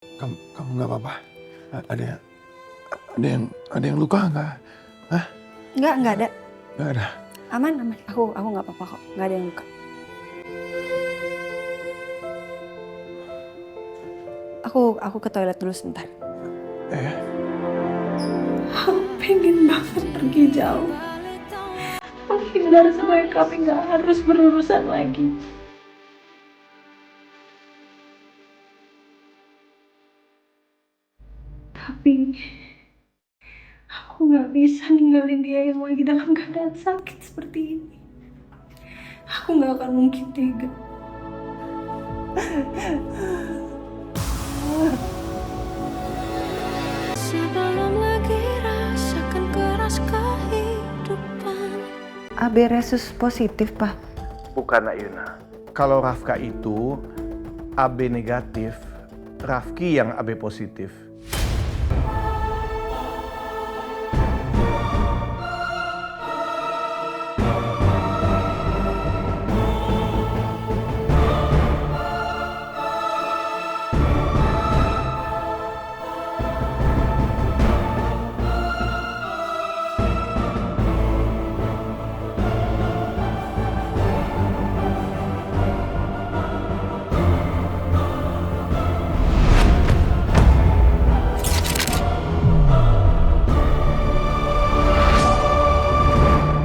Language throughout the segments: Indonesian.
Kamu nggak apa-apa? Ada ada yang luka nggak? Hah? Nggak ada. Nggak ada. Aman. Aku nggak apa-apa kok. Nggak ada yang luka. Aku ke toilet dulu sebentar. Aku pengen banget pergi jauh. Menghindar supaya kami nggak harus berurusan lagi. Tapi aku nggak bisa ninggalin dia yang lagi dalam keadaan sakit seperti ini. Aku nggak akan mungkin tega. Sebelum lagi rasakan keras kehidupan. AB resus positif, Pak. Bukan, Nak Yuna. Kalau Rafka itu AB negatif, Rafki yang AB positif.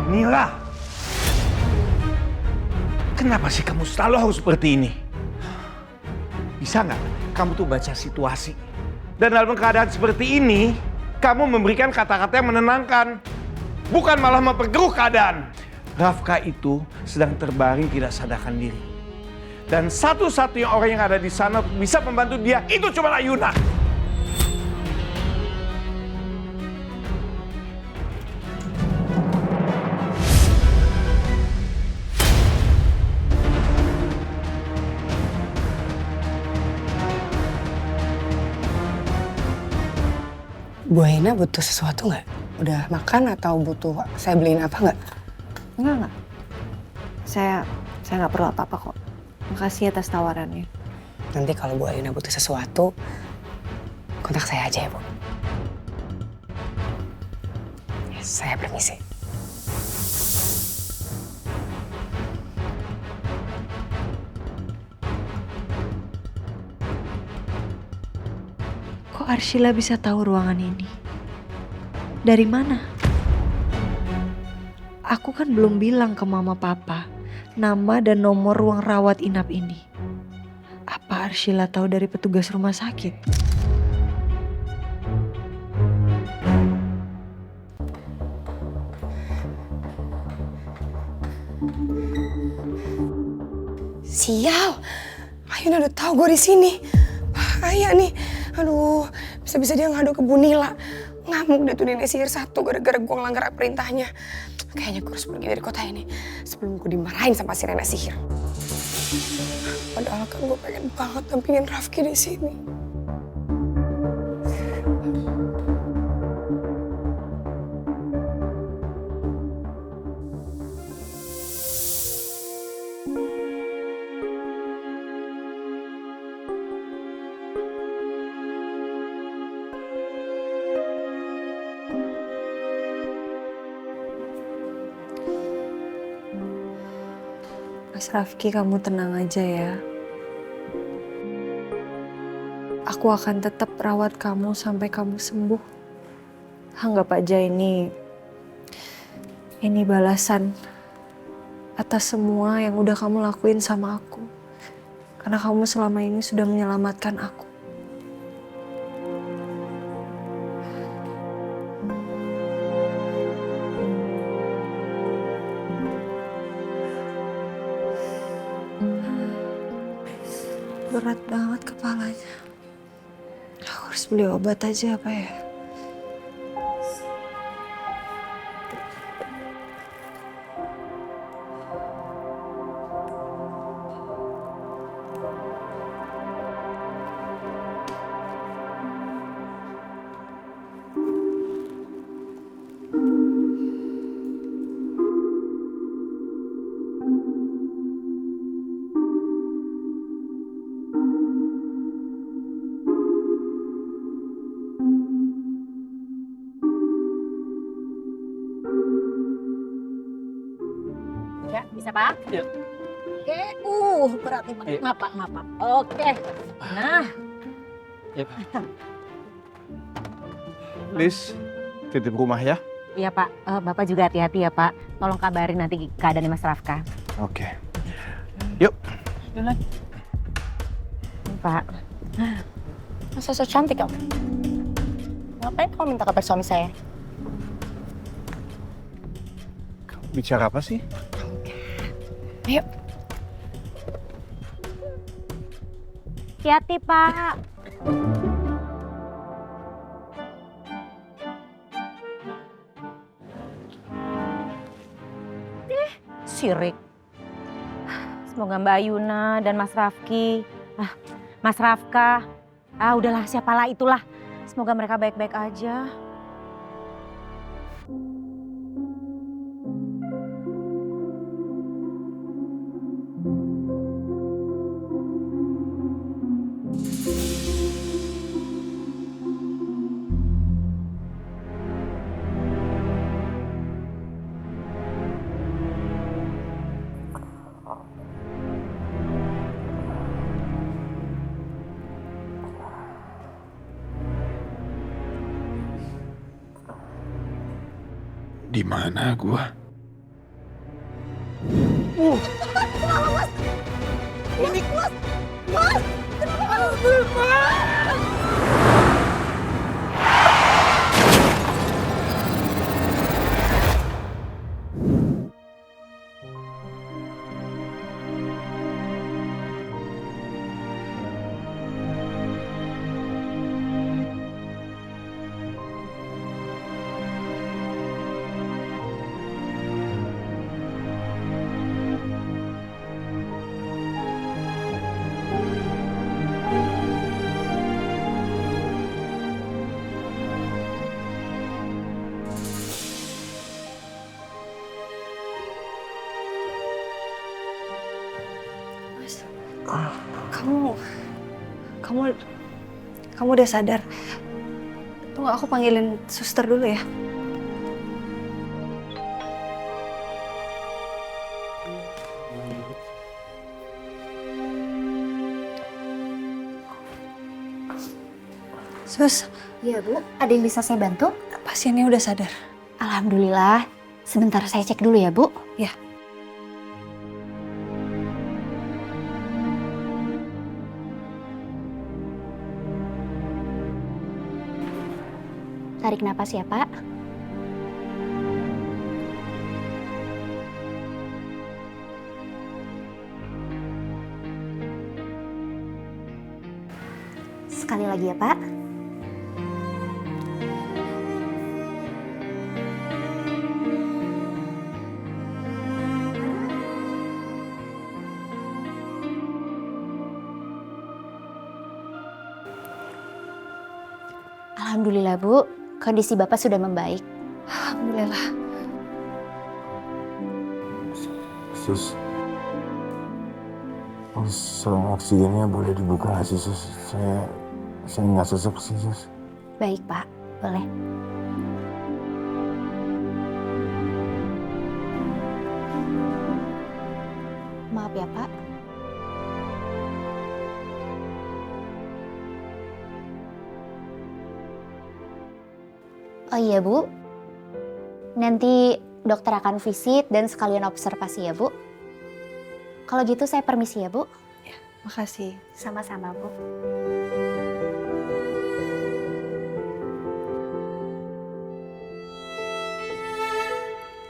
Nila, kenapa sih kamu selalu harus seperti ini? Bisa nggak kamu tuh baca situasi? Dan dalam keadaan seperti ini, kamu memberikan kata-kata yang menenangkan, bukan malah memperkeruh keadaan. Rafka itu sedang terbaring tidak sadarkan diri. Dan satu-satunya orang yang ada di sana untuk bisa membantu dia, itu cuma Ayuna. Bu Aina butuh sesuatu nggak? Udah makan atau butuh saya beliin apa nggak? Enggak. Saya nggak perlu apa-apa kok. Makasih atas tawarannya. Nanti kalau Bu Aina butuh sesuatu, kontak saya aja ya, Bu. Ya, saya permisi. Kok Arshila bisa tahu ruangan ini? Dari mana? Aku kan belum bilang ke mama papa nama dan nomor ruang rawat inap ini. Apa Arshila tahu dari petugas rumah sakit? Sial, Ayuna udah tahu gue di sini. Bahaya nih. Aduh, bisa-bisa dia ngadu ke Bu Nila. Ngamuk deh tuh nenek sihir satu gara-gara gue ngelanggar perintahnya. Kayaknya gue harus pergi dari kota ini sebelum gue dimarahin sama si nenek sihir. Padahal kan gue pengen banget dampingin Rafki di sini. Mas Rafki, kamu tenang aja ya. Aku akan tetap rawat kamu sampai kamu sembuh. Anggap aja ini balasan atas semua yang udah kamu lakuin sama aku. Karena kamu selama ini sudah menyelamatkan aku. Berat banget kepalanya. Aku harus beli obat aja apa ya? Bisa, Pak? Iya. Oke, berat nih, Pak. Iya. Maaf, Pak, maaf, Pak. Oke. Nah, Yep. Liz, titip rumah ya. iya, Pak. Bapak juga hati-hati ya, Pak. Tolong kabarin nanti keadaannya Mas Rafka. Oke. Yuk. Ini, Pak. Masa so cantik kamu? Ngapain kamu minta kabar suami saya? Bicara apa sih? Ayo. Hati-hati, Pak. Sirik. Semoga Mbak Yuna dan Mas Rafki, Mas Rafka, udahlah siapalah itulah. Semoga mereka baik-baik aja. Di mana gua? Kamu udah sadar? Tunggu aku panggilin suster dulu ya. Sus, Iya Bu, ada yang bisa saya bantu? pasiennya udah sadar. Alhamdulillah. Sebentar saya cek dulu ya Bu. Ya. Tarik napas ya Pak. Sekali lagi ya Pak. Alhamdulillah Bu, kondisi Bapak sudah membaik. Alhamdulillah. Sus, saluran oksigennya boleh dibuka nggak sih Sus? Saya nggak sesek sih Sus. Baik Pak, boleh. Maaf ya Pak. Oh iya Bu, nanti dokter akan visit dan sekalian observasi ya Bu. Kalau gitu saya permisi ya Bu. Makasih. Sama-sama Bu.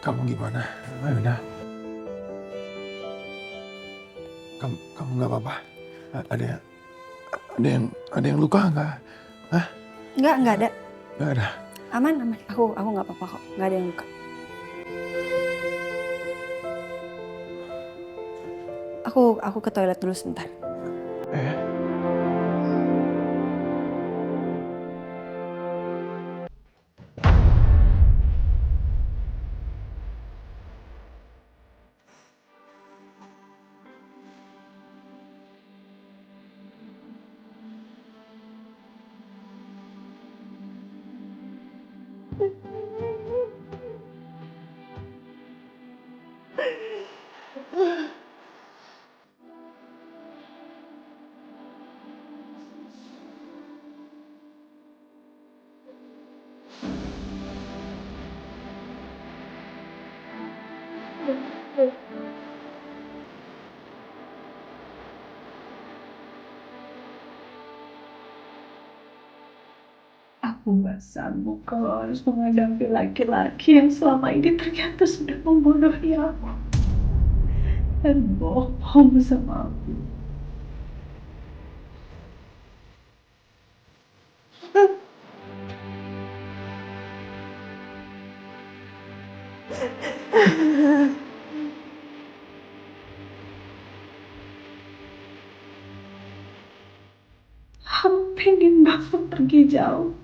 Kamu gimana, Ayuna? Kamu nggak apa-apa? Ada yang luka nggak? Hah? Nggak ada. Nggak ada. Aman. Aku nggak apa-apa kok. Nggak ada yang luka. Aku ke toilet dulu sebentar. Aku gak sanggup kalau harus menghadapi laki-laki yang selama ini ternyata sudah membodohi aku dan bohong sama aku. Aku pengen banget pergi jauh,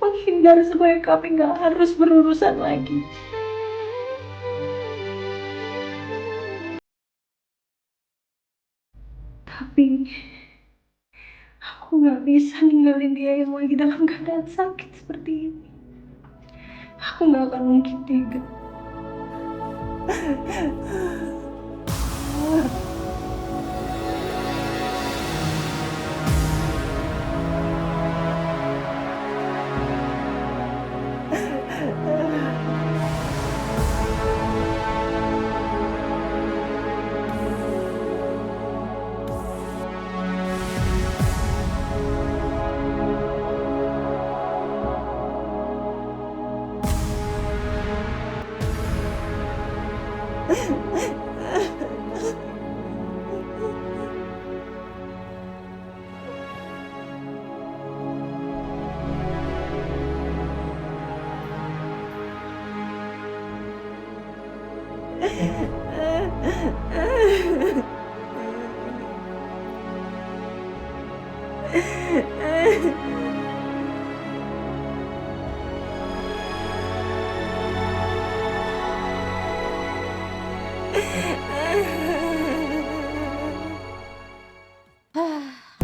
menghindar supaya kami gak harus berurusan lagi. Tapi aku gak bisa ninggalin dia yang lagi dalam keadaan sakit seperti ini. Aku gak akan mungkin tega.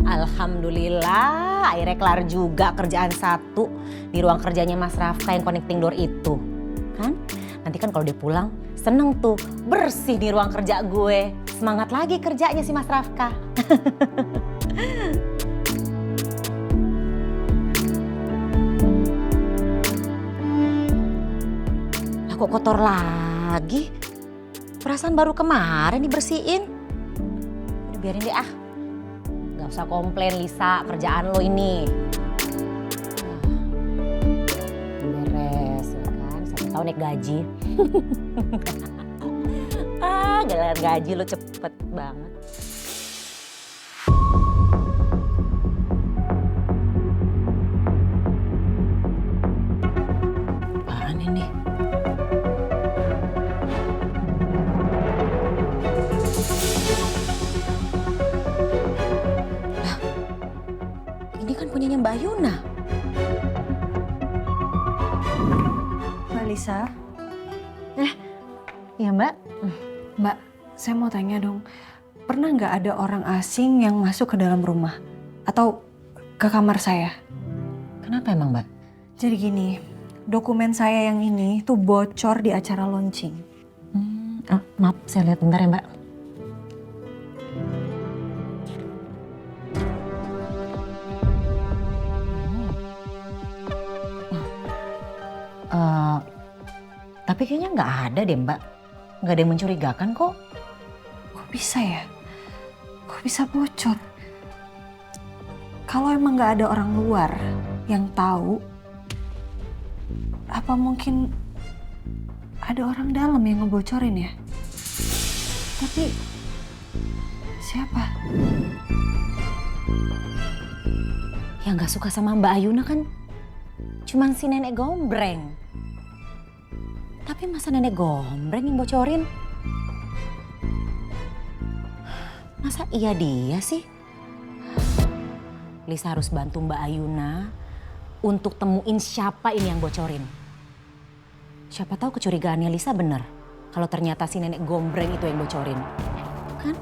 Alhamdulillah, akhirnya kelar juga kerjaan satu di ruang kerjanya Mas Rafka yang connecting door itu. Kan? Nanti kan kalau dia pulang, seneng tuh bersih di ruang kerja gue. Semangat lagi kerjanya si Mas Rafka. Lah kok kotor lagi? Perasaan baru kemarin dibersihin. Udah biarin deh ah. Gak usah komplain Lisa, kerjaan lo ini. Beres ya kan, 1 tahun naik gaji. Giliran gaji lo cepet banget. Apaan ini? Ini kan punyanya Mbak Yuna. Mbak Lisa, Iya Mbak. Mbak, saya mau tanya dong, pernah nggak ada orang asing yang masuk ke dalam rumah atau ke kamar saya? Kenapa emang Mbak? Jadi gini, dokumen saya yang ini tuh bocor di acara launching. Maaf, saya lihat bentar ya Mbak. Tapi kayaknya nggak ada deh Mbak. Nggak ada yang mencurigakan kok. Kok bisa ya? Kok bisa bocor? Kalau emang nggak ada orang luar yang tahu, apa mungkin ada orang dalam yang ngebocorin ya? Tapi siapa? Yang nggak suka sama Mbak Ayuna kan cuman si nenek gombreng. Tapi masa nenek gombreng yang bocorin? Masa iya dia sih? Lisa harus bantu Mbak Ayuna untuk temuin siapa ini yang bocorin. Siapa tahu kecurigaannya Lisa bener kalau ternyata si nenek gombreng itu yang bocorin. Kan?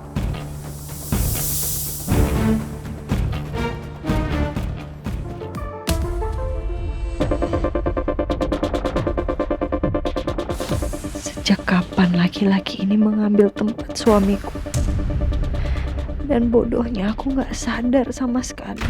Sejak kapan laki-laki ini mengambil tempat suamiku? Dan bodohnya aku gak sadar sama sekali.